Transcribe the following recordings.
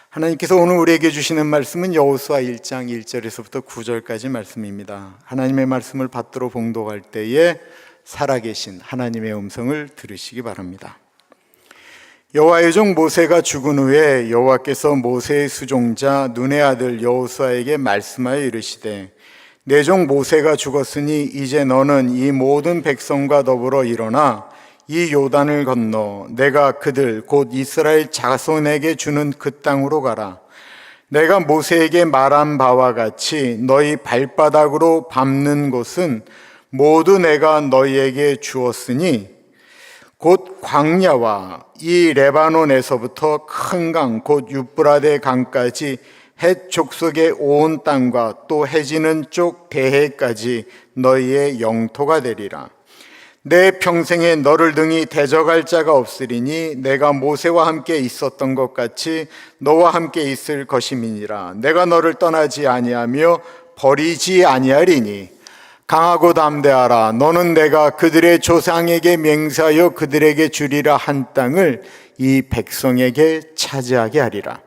하나님께서 오늘 우리에게 주시는 말씀은 여호수아 1장 1절에서부터 9절까지 말씀입니다. 하나님의 말씀을 받들어 봉독할 때에 살아계신 하나님의 음성을 들으시기 바랍니다. 여호와의 종 모세가 죽은 후에 여호와께서 모세의 수종자 눈의 아들 여호수아에게 말씀하여 이르시되 내 종 모세가 죽었으니 이제 너는 이 모든 백성과 더불어 일어나 이 요단을 건너 내가 그들 곧 이스라엘 자손에게 주는 그 땅으로 가라. 내가 모세에게 말한 바와 같이 너희 발바닥으로 밟는 곳은 모두 내가 너희에게 주었으니 곧 광야와 이 레바논에서부터 큰 강 곧 유브라데 강까지 헷 족속의 온 땅과 또 해지는 쪽 대해까지 너희의 영토가 되리라. 내 평생에 너를 등이 대적할 자가 없으리니 내가 모세와 함께 있었던 것 같이 너와 함께 있을 것임이니라. 내가 너를 떠나지 아니하며 버리지 아니하리니 강하고 담대하라. 너는 내가 그들의 조상에게 맹세하여 그들에게 주리라 한 땅을 이 백성에게 차지하게 하리라.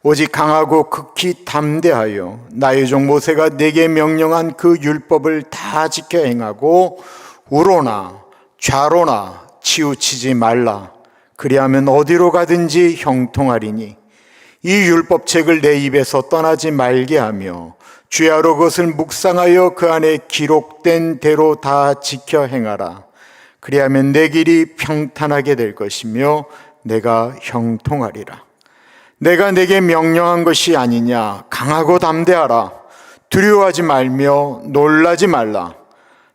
오직 강하고 극히 담대하여 나의 종 모세가 내게 명령한 그 율법을 다 지켜 행하고 우로나 좌로나 치우치지 말라. 그리하면 어디로 가든지 형통하리니 이 율법책을 내 입에서 떠나지 말게 하며 주야로 그것을 묵상하여 그 안에 기록된 대로 다 지켜 행하라. 그리하면 내 길이 평탄하게 될 것이며 내가 형통하리라. 내가 내게 명령한 것이 아니냐. 강하고 담대하라. 두려워하지 말며 놀라지 말라.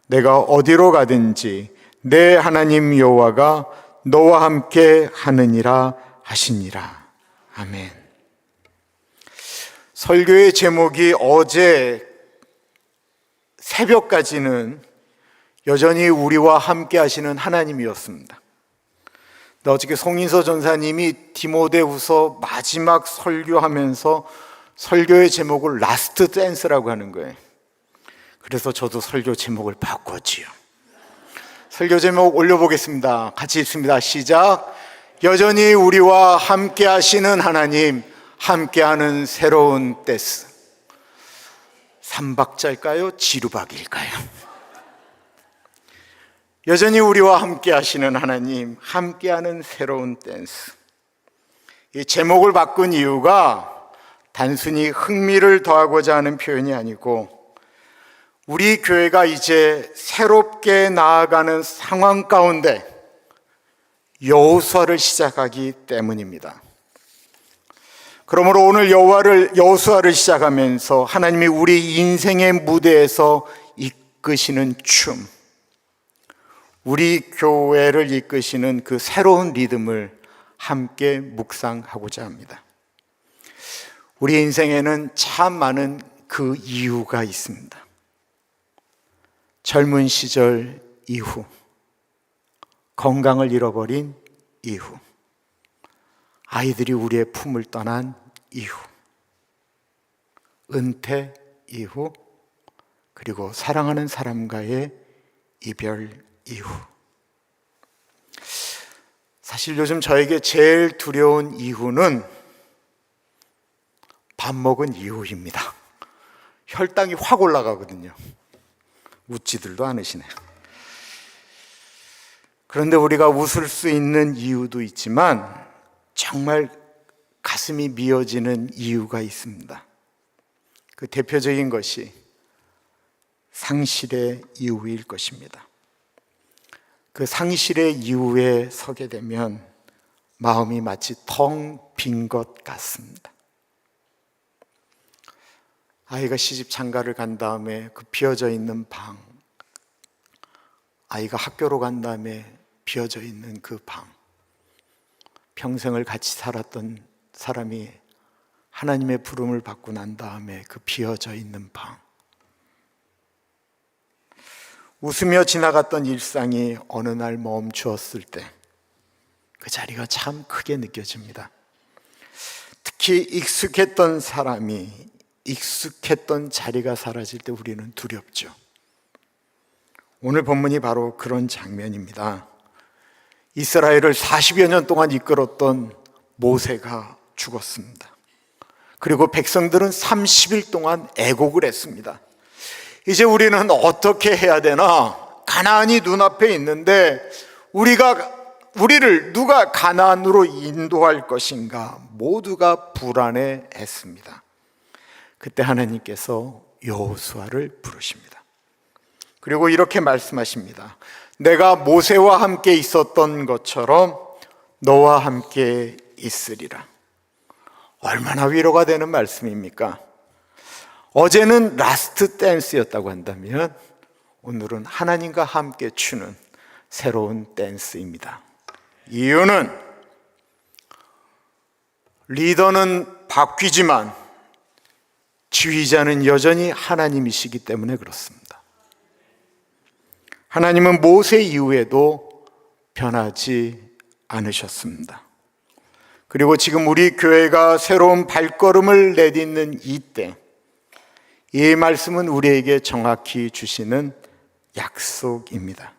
내가 어디로 가든지 내 하나님 여호와가 너와 함께 하느니라 하시니라. 아멘. 설교의 제목이 어제 새벽까지는 여전히 우리와 함께 하시는 하나님이었습니다. 근데 어저께 송인서 전사님이 디모데후서 마지막 설교하면서 설교의 제목을 라스트 댄스라고 하는 거예요. 그래서 저도 설교 제목을 바꿨지요. 설교 제목 올려보겠습니다. 같이 읽습니다. 시작. 여전히 우리와 함께 하시는 하나님, 함께하는 새로운 댄스. 3박자일까요? 지루박일까요? 여전히 우리와 함께 하시는 하나님, 함께하는 새로운 댄스. 이 제목을 바꾼 이유가 단순히 흥미를 더하고자 하는 표현이 아니고 우리 교회가 이제 새롭게 나아가는 상황 가운데 여호수아를 시작하기 때문입니다. 그러므로 오늘 여호수아를 시작하면서 하나님이 우리 인생의 무대에서 이끄시는 춤, 우리 교회를 이끄시는 그 새로운 리듬을 함께 묵상하고자 합니다. 우리 인생에는 참 많은 그 이유가 있습니다. 젊은 시절 이후, 건강을 잃어버린 이후, 아이들이 우리의 품을 떠난 이후, 은퇴 이후, 그리고 사랑하는 사람과의 이별 이후. 사실 요즘 저에게 제일 두려운 이후는 밥 먹은 이후입니다. 혈당이 확 올라가거든요. 웃지들도 않으시네요. 그런데 우리가 웃을 수 있는 이유도 있지만 정말 가슴이 미어지는 이유가 있습니다. 그 대표적인 것이 상실의 이유일 것입니다. 그 상실의 이유에 서게 되면 마음이 마치 텅 빈 것 같습니다. 아이가 시집 장가를 간 다음에 그 비어져 있는 방, 아이가 학교로 간 다음에 비어져 있는 그 방, 평생을 같이 살았던 사람이 하나님의 부름을 받고 난 다음에 그 비어져 있는 방, 웃으며 지나갔던 일상이 어느 날 멈추었을 때 그 자리가 참 크게 느껴집니다. 특히 익숙했던 사람이 익숙했던 자리가 사라질 때 우리는 두렵죠. 오늘 본문이 바로 그런 장면입니다. 이스라엘을 40여 년 동안 이끌었던 모세가 죽었습니다. 그리고 백성들은 30일 동안 애곡을 했습니다. 이제 우리는 어떻게 해야 되나? 가나안이 눈앞에 있는데 우리를 누가 가나안으로 인도할 것인가? 모두가 불안해했습니다. 그때 하나님께서 여호수아를 부르십니다. 그리고 이렇게 말씀하십니다. 내가 모세와 함께 있었던 것처럼 너와 함께 있으리라. 얼마나 위로가 되는 말씀입니까? 어제는 라스트 댄스였다고 한다면 오늘은 하나님과 함께 추는 새로운 댄스입니다. 이유는 리더는 바뀌지만 지휘자는 여전히 하나님이시기 때문에 그렇습니다. 하나님은 모세 이후에도 변하지 않으셨습니다. 그리고 지금 우리 교회가 새로운 발걸음을 내딛는 이때, 이 말씀은 우리에게 정확히 주시는 약속입니다.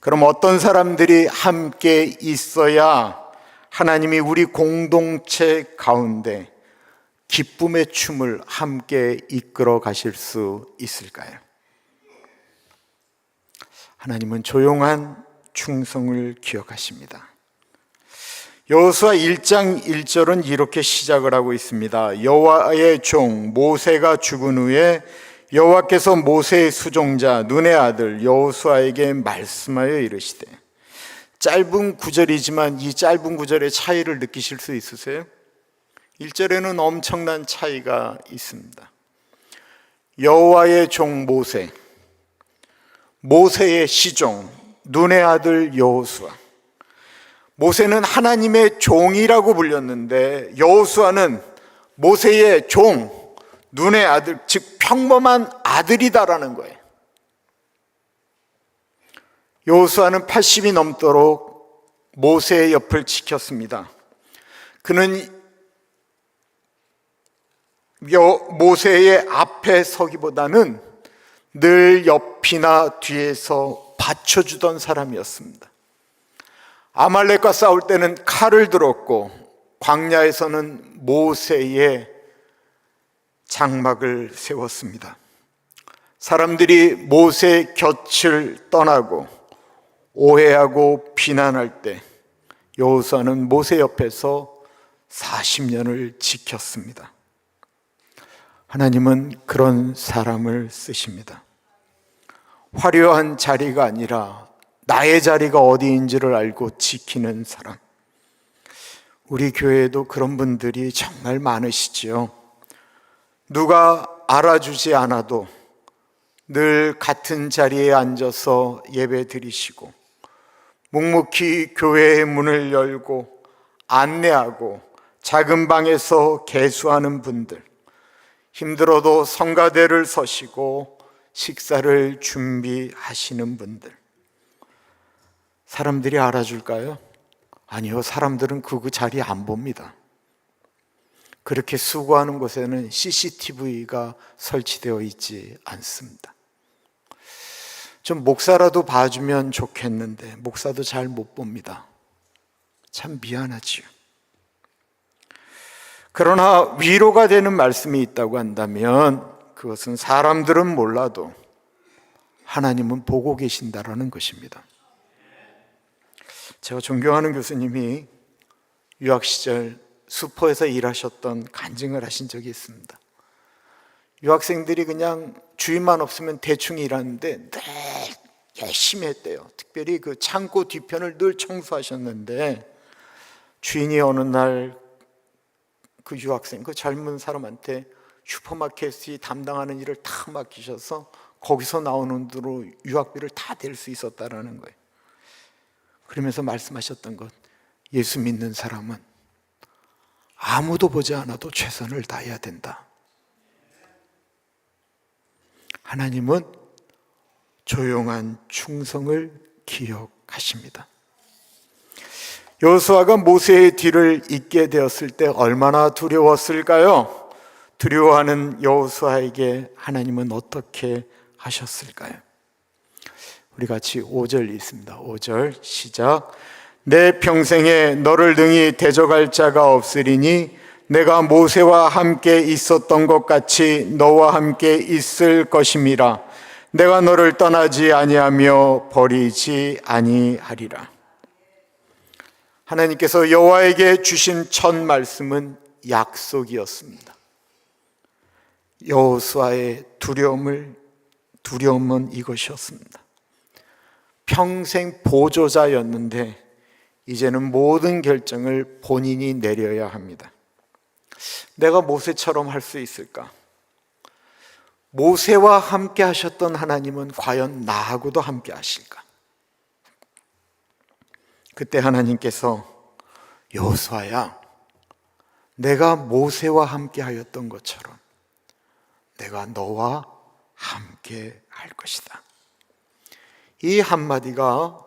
그럼 어떤 사람들이 함께 있어야 하나님이 우리 공동체 가운데 기쁨의 춤을 함께 이끌어 가실 수 있을까요? 하나님은 조용한 충성을 기억하십니다. 여호수아 1장 1절은 이렇게 시작을 하고 있습니다. 여호와의 종 모세가 죽은 후에 여호와께서 모세의 수종자 눈의 아들 여호수아에게 말씀하여 이르시되, 짧은 구절이지만 이 짧은 구절의 차이를 느끼실 수 있으세요? 1절에는 엄청난 차이가 있습니다. 여호와의 종 모세의 시종 눈의 아들 여호수아. 모세는 하나님의 종이라고 불렸는데 여호수아는 모세의 종, 눈의 아들, 즉 평범한 아들이다라는 거예요. 여호수아는 80이 넘도록 모세의 옆을 지켰습니다. 그는 모세의 앞에 서기보다는 늘 옆이나 뒤에서 받쳐주던 사람이었습니다. 아말렉과 싸울 때는 칼을 들었고 광야에서는 모세의 장막을 세웠습니다. 사람들이 모세의 곁을 떠나고 오해하고 비난할 때 여호수아는 모세 옆에서 40년을 지켰습니다. 하나님은 그런 사람을 쓰십니다. 화려한 자리가 아니라 나의 자리가 어디인지를 알고 지키는 사람. 우리 교회에도 그런 분들이 정말 많으시지요. 누가 알아주지 않아도 늘 같은 자리에 앉아서 예배 드리시고 묵묵히 교회의 문을 열고 안내하고 작은 방에서 계수하는 분들, 힘들어도 성가대를 서시고 식사를 준비하시는 분들, 사람들이 알아줄까요? 아니요, 사람들은 그 자리 안 봅니다. 그렇게 수고하는 곳에는 CCTV가 설치되어 있지 않습니다. 좀 목사라도 봐주면 좋겠는데 목사도 잘 못 봅니다. 참 미안하지요. 그러나 위로가 되는 말씀이 있다고 한다면 그것은 사람들은 몰라도 하나님은 보고 계신다라는 것입니다. 제가 존경하는 교수님이 유학 시절 수포에서 일하셨던 간증을 하신 적이 있습니다. 유학생들이 그냥 주인만 없으면 대충 일하는데 늘 열심히 했대요. 특별히 그 창고 뒤편을 늘 청소하셨는데 주인이 어느 날 그 유학생, 그 젊은 사람한테 슈퍼마켓이 담당하는 일을 다 맡기셔서 거기서 나오는 돈으로 유학비를 다 댈 수 있었다라는 거예요. 그러면서 말씀하셨던 것, 예수 믿는 사람은 아무도 보지 않아도 최선을 다해야 된다. 하나님은 조용한 충성을 기억하십니다. 여호수아가 모세의 뒤를 잇게 되었을 때 얼마나 두려웠을까요? 두려워하는 여호수아에게 하나님은 어떻게 하셨을까요? 우리 같이 5절 있습니다. 5절 시작. 내 평생에 너를 능히 대적할 자가 없으리니 내가 모세와 함께 있었던 것 같이 너와 함께 있을 것임이라. 내가 너를 떠나지 아니하며 버리지 아니하리라. 하나님께서 여호와에게 주신 첫 말씀은 약속이었습니다. 여호수아의 두려움은 이것이었습니다. 평생 보조자였는데 이제는 모든 결정을 본인이 내려야 합니다. 내가 모세처럼 할 수 있을까? 모세와 함께 하셨던 하나님은 과연 나하고도 함께 하실까? 그때 하나님께서 여호수아야, 내가 모세와 함께 하였던 것처럼 내가 너와 함께 할 것이다. 이 한마디가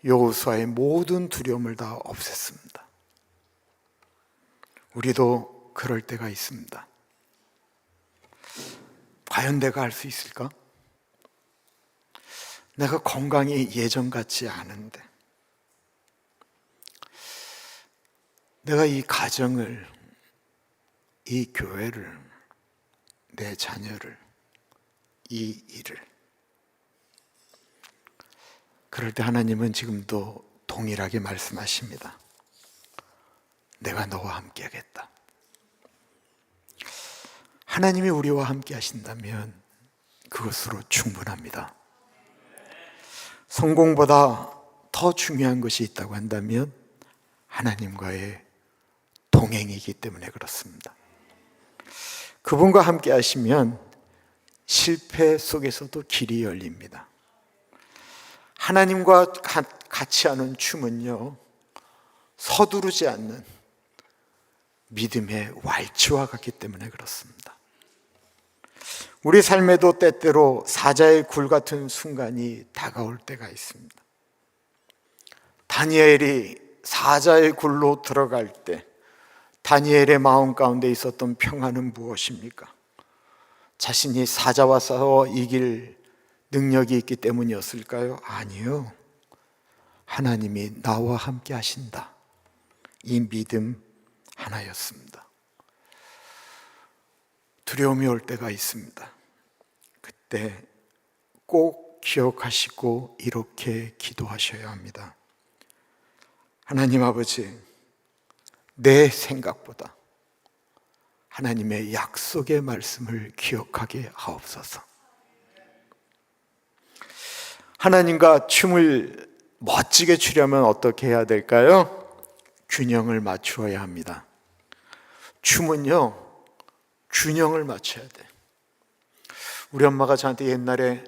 여호수아의 모든 두려움을 다 없앴습니다. 우리도 그럴 때가 있습니다. 과연 내가 할 수 있을까? 내가 건강이 예전 같지 않은데, 내가 이 가정을, 이 교회를, 내 자녀를, 이 일을, 그럴 때 하나님은 지금도 동일하게 말씀하십니다. 내가 너와 함께 하겠다. 하나님이 우리와 함께 하신다면 그것으로 충분합니다. 성공보다 더 중요한 것이 있다고 한다면 하나님과의 동행이기 때문에 그렇습니다. 그분과 함께 하시면 실패 속에서도 길이 열립니다. 하나님과 같이 하는 춤은요, 서두르지 않는 믿음의 왈츠와 같기 때문에 그렇습니다. 우리 삶에도 때때로 사자의 굴 같은 순간이 다가올 때가 있습니다. 다니엘이 사자의 굴로 들어갈 때 다니엘의 마음 가운데 있었던 평안은 무엇입니까? 자신이 사자와 싸워 이길 능력이 있기 때문이었을까요? 아니요. 하나님이 나와 함께 하신다. 이 믿음 하나였습니다. 두려움이 올 때가 있습니다. 그때 꼭 기억하시고 이렇게 기도하셔야 합니다. 하나님 아버지, 내 생각보다 하나님의 약속의 말씀을 기억하게 하옵소서. 하나님과 춤을 멋지게 추려면 어떻게 해야 될까요? 균형을 맞추어야 합니다. 춤은요, 균형을 맞춰야 돼. 우리 엄마가 저한테 옛날에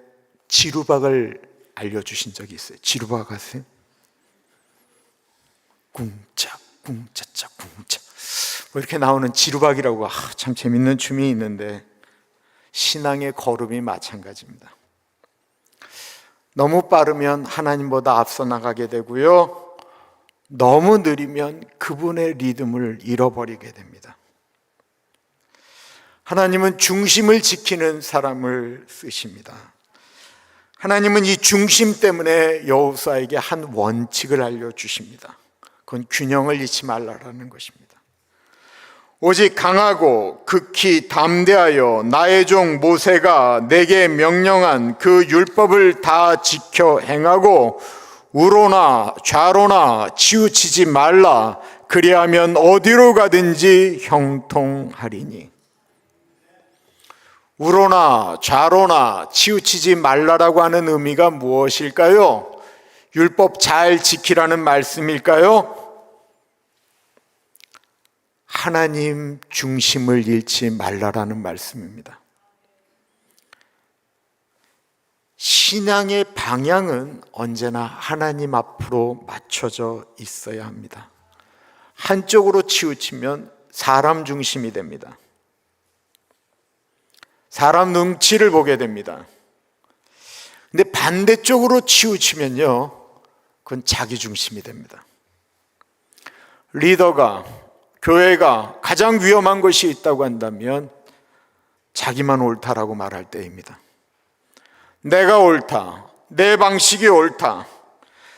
지루박을 알려주신 적이 있어요. 지루박 아세요? 궁짝, 궁짜짜, 궁짝. 뭐 이렇게 나오는 지루박이라고 참 재밌는 춤이 있는데 신앙의 걸음이 마찬가지입니다. 너무 빠르면 하나님보다 앞서 나가게 되고요, 너무 느리면 그분의 리듬을 잃어버리게 됩니다. 하나님은 중심을 지키는 사람을 쓰십니다. 하나님은 이 중심 때문에 여호수아에게 한 원칙을 알려주십니다. 그건 균형을 잃지 말라라는 것입니다. 오직 강하고 극히 담대하여 나의 종 모세가 내게 명령한 그 율법을 다 지켜 행하고 우로나 좌로나 치우치지 말라. 그리하면 어디로 가든지 형통하리니. 우로나 좌로나 치우치지 말라라고 하는 의미가 무엇일까요? 율법 잘 지키라는 말씀일까요? 하나님 중심을 잃지 말라라는 말씀입니다. 신앙의 방향은 언제나 하나님 앞으로 맞춰져 있어야 합니다. 한쪽으로 치우치면 사람 중심이 됩니다. 사람 눈치를 보게 됩니다. 근데 반대쪽으로 치우치면요, 그건 자기 중심이 됩니다. 리더가, 교회가 가장 위험한 것이 있다고 한다면 자기만 옳다라고 말할 때입니다. 내가 옳다, 내 방식이 옳다,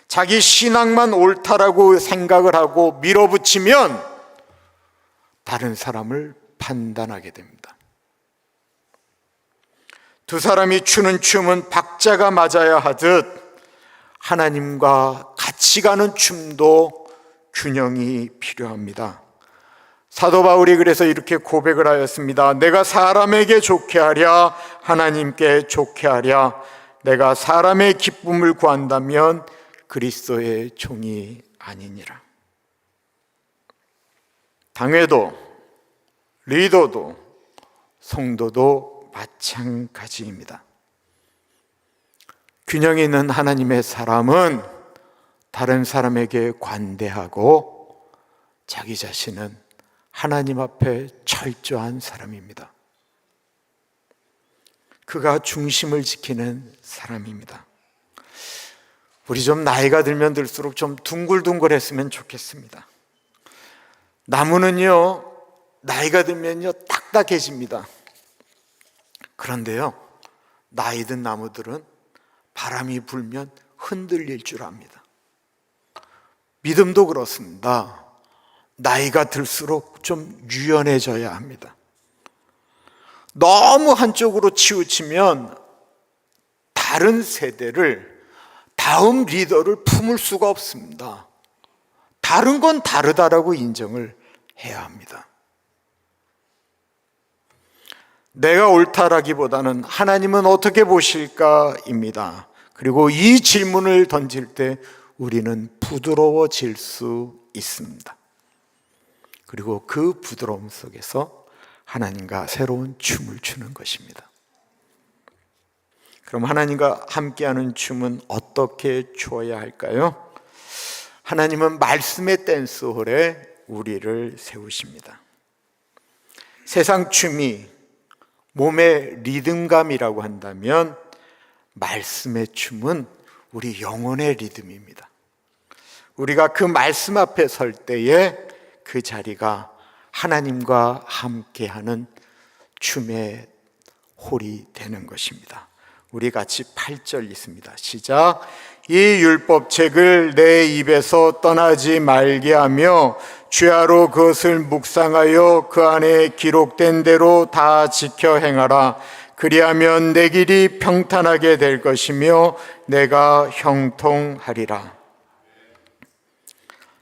자기 신앙만 옳다라고 생각을 하고 밀어붙이면 다른 사람을 판단하게 됩니다. 두 사람이 추는 춤은 박자가 맞아야 하듯 하나님과 같이 가는 춤도 균형이 필요합니다. 사도 바울이 그래서 이렇게 고백을 하였습니다. 내가 사람에게 좋게 하랴 하나님께 좋게 하랴. 내가 사람의 기쁨을 구한다면 그리스도의 종이 아니니라. 당회도 리더도 성도도 마찬가지입니다. 균형 있는 하나님의 사람은 다른 사람에게 관대하고 자기 자신은 하나님 앞에 철저한 사람입니다. 그가 중심을 지키는 사람입니다. 우리 좀 나이가 들면 들수록 좀 둥글둥글했으면 좋겠습니다. 나무는요, 나이가 들면요 딱딱해집니다. 그런데요, 나이 든 나무들은 바람이 불면 흔들릴 줄 압니다. 믿음도 그렇습니다. 나이가 들수록 좀 유연해져야 합니다. 너무 한쪽으로 치우치면 다른 세대를, 다음 리더를 품을 수가 없습니다. 다른 건 다르다라고 인정을 해야 합니다. 내가 옳다라기보다는 하나님은 어떻게 보실까입니다. 그리고 이 질문을 던질 때 우리는 부드러워질 수 있습니다. 그리고 그 부드러움 속에서 하나님과 새로운 춤을 추는 것입니다. 그럼 하나님과 함께하는 춤은 어떻게 추어야 할까요? 하나님은 말씀의 댄스홀에 우리를 세우십니다. 세상 춤이 몸의 리듬감이라고 한다면 말씀의 춤은 우리 영혼의 리듬입니다. 우리가 그 말씀 앞에 설 때에 그 자리가 하나님과 함께하는 춤의 홀이 되는 것입니다. 우리 같이 8절 있습니다. 시작. 이 율법책을 내 입에서 떠나지 말게 하며 주야로 그것을 묵상하여 그 안에 기록된 대로 다 지켜 행하라. 그리하면 내 길이 평탄하게 될 것이며 내가 형통하리라.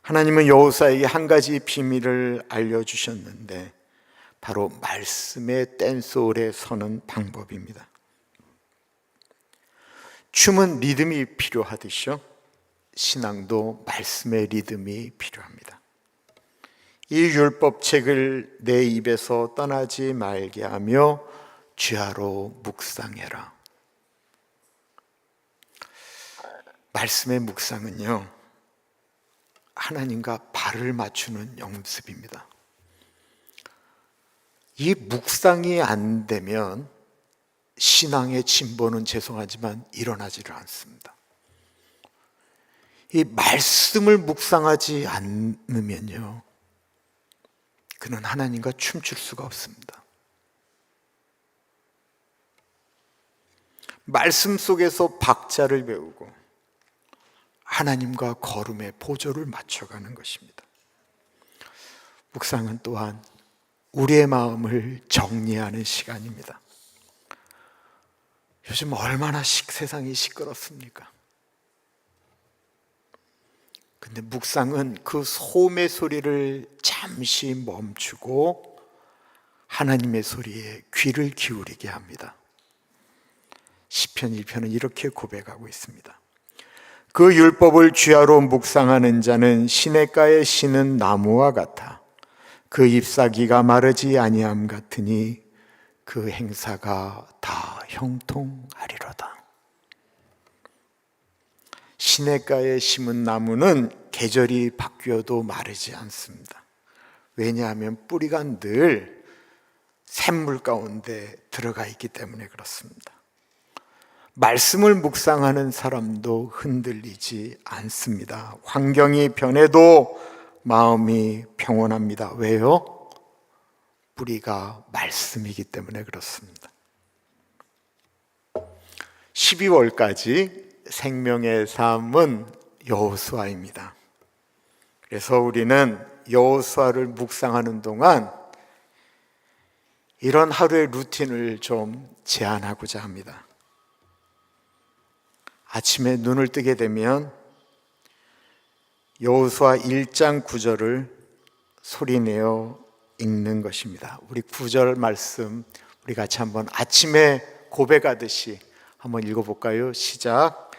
하나님은 여호수아에게 한 가지 비밀을 알려주셨는데 바로 말씀의 댄스홀에 서는 방법입니다. 춤은 리듬이 필요하듯이요, 신앙도 말씀의 리듬이 필요합니다. 이 율법책을 내 입에서 떠나지 말게 하며 주야로 묵상해라. 말씀의 묵상은요, 하나님과 발을 맞추는 연습입니다. 이 묵상이 안 되면 신앙의 진보는 죄송하지만 일어나지를 않습니다. 이 말씀을 묵상하지 않으면요, 그는 하나님과 춤출 수가 없습니다. 말씀 속에서 박자를 배우고 하나님과 걸음의 보조를 맞춰가는 것입니다. 묵상은 또한 우리의 마음을 정리하는 시간입니다. 요즘 얼마나 세상이 시끄럽습니까? 근데 묵상은 그 소음의 소리를 잠시 멈추고 하나님의 소리에 귀를 기울이게 합니다. 시편 1편은 이렇게 고백하고 있습니다. 그 율법을 주야로 묵상하는 자는 시냇가에 심은 나무와 같아 그 잎사귀가 마르지 아니함 같으니 그 행사가 다 형통하리로다. 시냇가에 심은 나무는 계절이 바뀌어도 마르지 않습니다. 왜냐하면 뿌리가 늘 샘물 가운데 들어가 있기 때문에 그렇습니다. 말씀을 묵상하는 사람도 흔들리지 않습니다. 환경이 변해도 마음이 평온합니다. 왜요? 뿌리가 말씀이기 때문에 그렇습니다. 12월까지 생명의 삶은 여호수아입니다. 그래서 우리는 여호수아를 묵상하는 동안 이런 하루의 루틴을 좀 제안하고자 합니다. 아침에 눈을 뜨게 되면 여호수아 1장 9절을 소리내어 읽는 것입니다. 우리 9절 말씀 우리 같이 한번 아침에 고백하듯이 한번 읽어볼까요? 시작.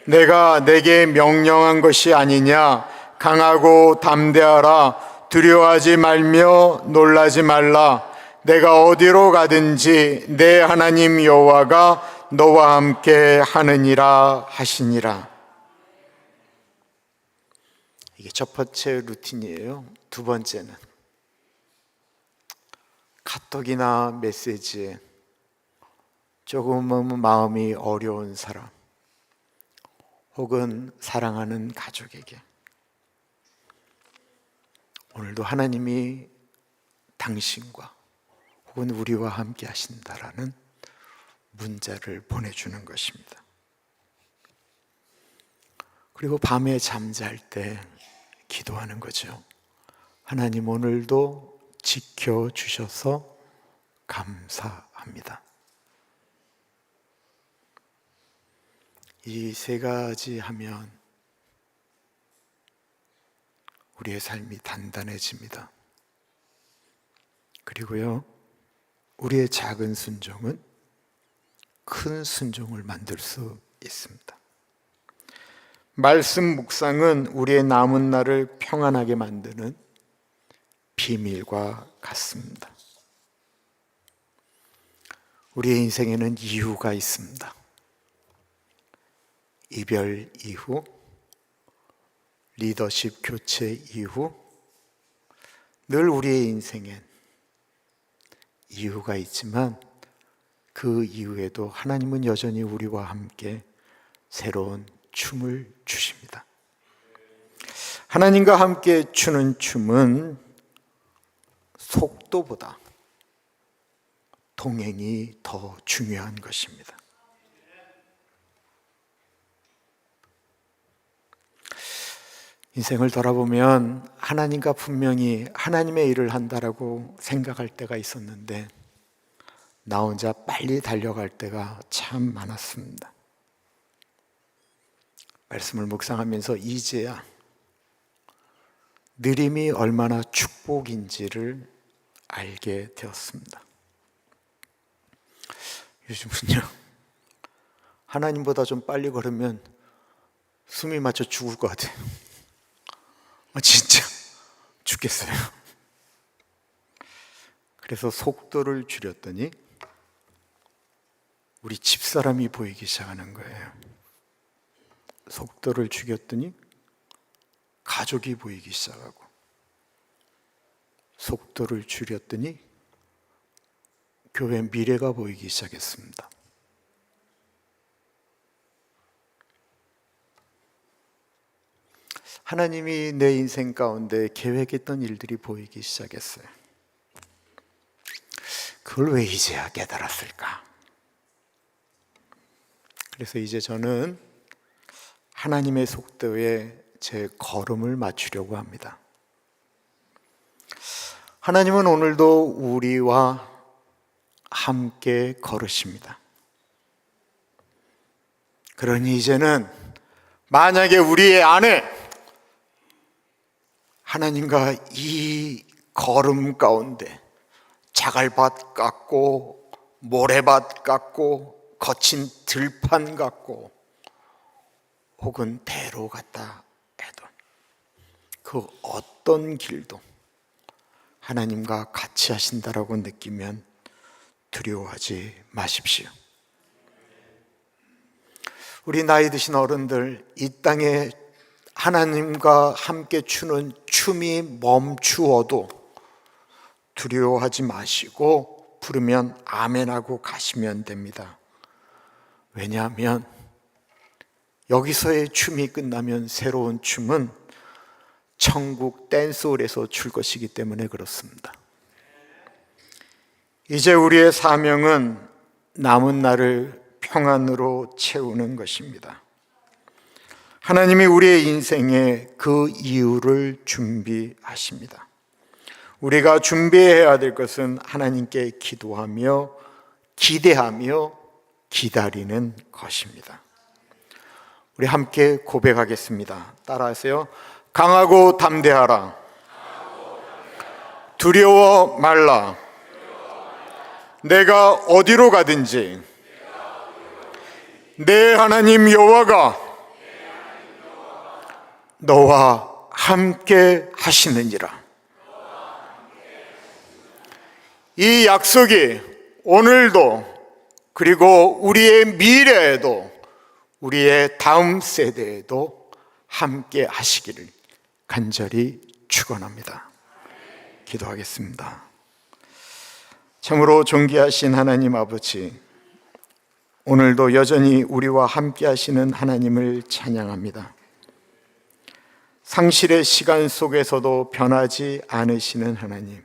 내가 내게 명령한 것이 아니냐? 강하고 담대하라. 두려워하지 말며 놀라지 말라. 내가 어디로 가든지 내 하나님 여호와가 너와 함께 하느니라 하시니라. 이게 첫 번째 루틴이에요. 두 번째는 카톡이나 메시지에 조금은 마음이 어려운 사람 혹은 사랑하는 가족에게 오늘도 하나님이 당신과 혹은 우리와 함께 하신다라는 문자를 보내주는 것입니다. 그리고 밤에 잠잘 때 기도하는 거죠. 하나님 오늘도 지켜주셔서 감사합니다. 이 세 가지 하면 우리의 삶이 단단해집니다. 그리고요, 우리의 작은 순종은 큰 순종을 만들 수 있습니다. 말씀 묵상은 우리의 남은 날을 평안하게 만드는 비밀과 같습니다. 우리의 인생에는 이유가 있습니다. 이별 이후, 리더십 교체 이후, 늘 우리의 인생엔 이유가 있지만 그 이후에도 하나님은 여전히 우리와 함께 새로운 춤을 추십니다. 하나님과 함께 추는 춤은 속도보다 동행이 더 중요한 것입니다. 인생을 돌아보면 하나님과 분명히 하나님의 일을 한다라고 생각할 때가 있었는데 나 혼자 빨리 달려갈 때가 참 많았습니다. 말씀을 묵상하면서 이제야 느림이 얼마나 축복인지를 알게 되었습니다. 요즘은요, 하나님보다 좀 빨리 걸으면 숨이 맞춰 죽을 것 같아요. 진짜 죽겠어요. 그래서 속도를 줄였더니 우리 집사람이 보이기 시작하는 거예요. 속도를 줄였더니 가족이 보이기 시작하고, 속도를 줄였더니 교회 미래가 보이기 시작했습니다. 하나님이 내 인생 가운데 계획했던 일들이 보이기 시작했어요. 그걸 왜 이제야 깨달았을까? 그래서 이제 저는 하나님의 속도에 제 걸음을 맞추려고 합니다. 하나님은 오늘도 우리와 함께 걸으십니다. 그러니 이제는 만약에 우리의 안에 하나님과 이 걸음 가운데 자갈밭 같고 모래밭 같고 거친 들판 같고 혹은 대로 같다 해도 그 어떤 길도 하나님과 같이 하신다라고 느끼면 두려워하지 마십시오. 우리 나이 드신 어른들, 이 땅에 하나님과 함께 추는 춤이 멈추어도 두려워하지 마시고 부르면 아멘하고 가시면 됩니다. 왜냐하면 여기서의 춤이 끝나면 새로운 춤은 천국 댄스홀에서 출 것이기 때문에 그렇습니다. 이제 우리의 사명은 남은 날을 평안으로 채우는 것입니다. 하나님이 우리의 인생에 그 이유를 준비하십니다. 우리가 준비해야 될 것은 하나님께 기도하며 기대하며 기다리는 것입니다. 우리 함께 고백하겠습니다. 따라하세요. 강하고 담대하라. 두려워 말라. 내가 어디로 가든지 내 하나님 여호와가 너와 함께 하시느니라. 이 약속이 오늘도 그리고 우리의 미래에도 우리의 다음 세대에도 함께 하시기를 간절히 축원합니다. 기도하겠습니다. 참으로 존귀하신 하나님 아버지, 오늘도 여전히 우리와 함께 하시는 하나님을 찬양합니다. 상실의 시간 속에서도 변하지 않으시는 하나님,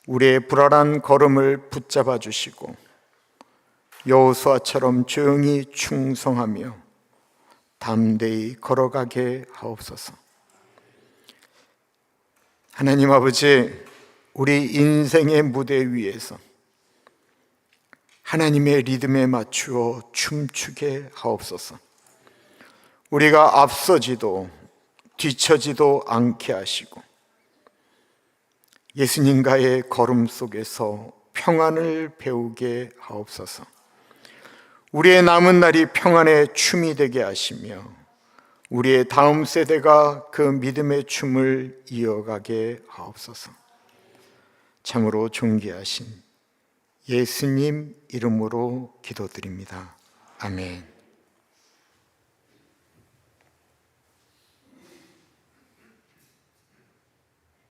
우리의 불안한 걸음을 붙잡아 주시고 여호수아처럼 조용히 충성하며 담대히 걸어가게 하옵소서. 하나님 아버지, 우리 인생의 무대 위에서 하나님의 리듬에 맞추어 춤추게 하옵소서. 우리가 앞서지도 뒤처지도 않게 하시고 예수님과의 걸음 속에서 평안을 배우게 하옵소서. 우리의 남은 날이 평안의 춤이 되게 하시며 우리의 다음 세대가 그 믿음의 춤을 이어가게 하옵소서. 참으로 존귀하신 예수님 이름으로 기도드립니다. 아멘.